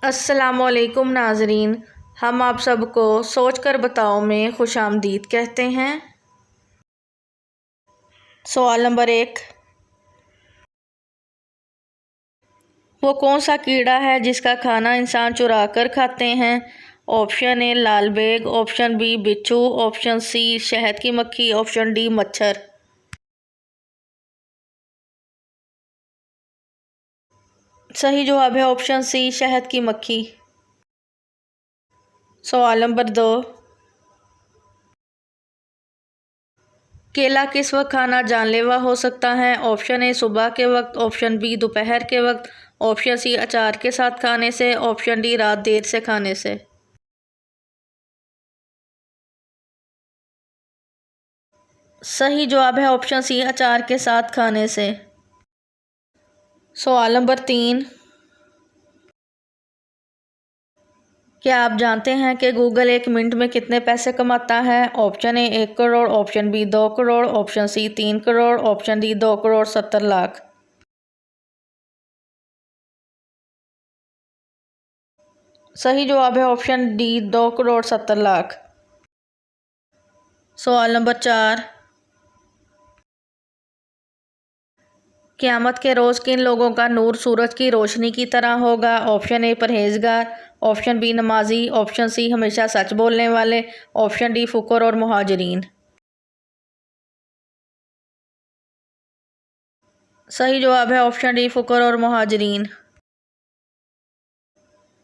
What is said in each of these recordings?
अस्सलामुअलैकुम नाज़रीन, हम आप सबको सोच कर बताओ में खुशामदीद कहते हैं। सवाल नंबर 1, वो कौन सा कीड़ा है जिसका खाना इंसान चुरा कर खाते हैं? ऑप्शन ए लाल बेग, ऑप्शन बी बिच्छू, ऑप्शन सी शहद की मक्खी, ऑप्शन डी मच्छर। सही जवाब है ऑप्शन सी शहद की मक्खी। सवाल नंबर 2, केला किस वक्त खाना जानलेवा हो सकता है? ऑप्शन ए सुबह के वक्त, ऑप्शन बी दोपहर के वक्त, ऑप्शन सी अचार के साथ खाने से, ऑप्शन डी रात देर से खाने से। सही जवाब है ऑप्शन सी अचार के साथ खाने से। सवाल नंबर 3, क्या आप जानते हैं कि गूगल 1 मिनट में कितने पैसे कमाता है? Option A 1 crore, option B 2 crore, option C 3 crore, option D 2 crore 70 lakh. सही जवाब है ऑप्शन डी 2 करोड़ 70 लाख। सवाल नंबर 4, क़यामत के रोज़ किन लोगों का नूर सूरज की रोशनी की तरह होगा? ऑप्शन ए परहेजगार, ऑप्शन बी नमाजी, ऑप्शन सी हमेशा सच बोलने वाले, ऑप्शन डी फुकर और मुहाजिरीन। सही जवाब है ऑप्शन डी फुकर और मुहाजिरीन।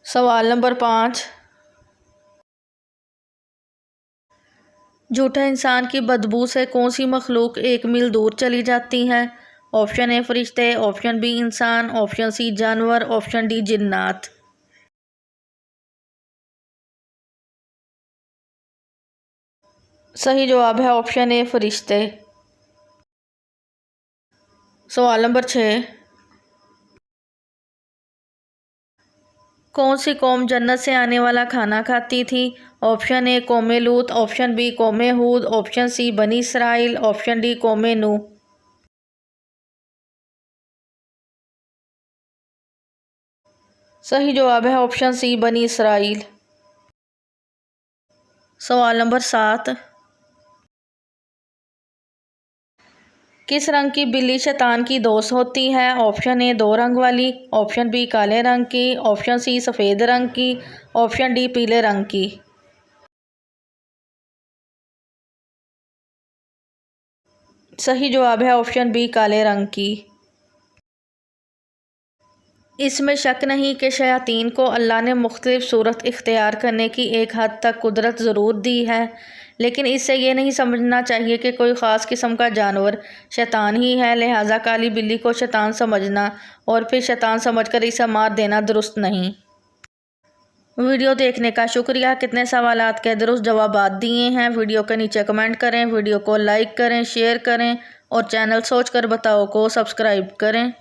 सवाल नंबर 5, झूठे इंसान की बदबू से कौन सी मखलूक 1 मील दूर चली जाती है? ऑप्शन ए फरिश्ते, ऑप्शन बी इंसान, ऑप्शन सी जानवर, ऑप्शन डी जिन्नात। सही जवाब है ऑप्शन ए फरिश्ते। सवाल नंबर 6, कौन सी कौम जन्नत से आने वाला खाना खाती थी? ऑप्शन ए कौमे लूत, ऑप्शन बी कौमे हूद, ऑप्शन सी बनी इसराइल, ऑप्शन डी कौमे नूह। सही जवाब है ऑप्शन सी बनी इसराइल। सवाल नंबर 7, किस रंग की बिल्ली शैतान की दोस्त होती है? ऑप्शन ए 2 रंग वाली, ऑप्शन बी काले रंग की, ऑप्शन सी सफ़ेद रंग की, ऑप्शन डी पीले रंग की। सही जवाब है ऑप्शन बी काले रंग की। इसमें शक नहीं कि शयातीन को अल्लाह ने मुख्तलिफ सूरत इख्तियार करने की एक हद तक कुदरत ज़रूर दी है, लेकिन इससे ये नहीं समझना चाहिए कि कोई ख़ास किस्म का जानवर शैतान ही है, लिहाजा काली बिल्ली को शैतान समझना और फिर शैतान समझकर इसे मार देना दुरुस्त नहीं। वीडियो देखने का शुक्रिया। कितने सवालात के दुरुस्त जवाबात दिए हैं वीडियो के नीचे कमेंट करें, वीडियो को लाइक करें, शेयर करें और चैनल सोच कर बताओ को सब्सक्राइब करें।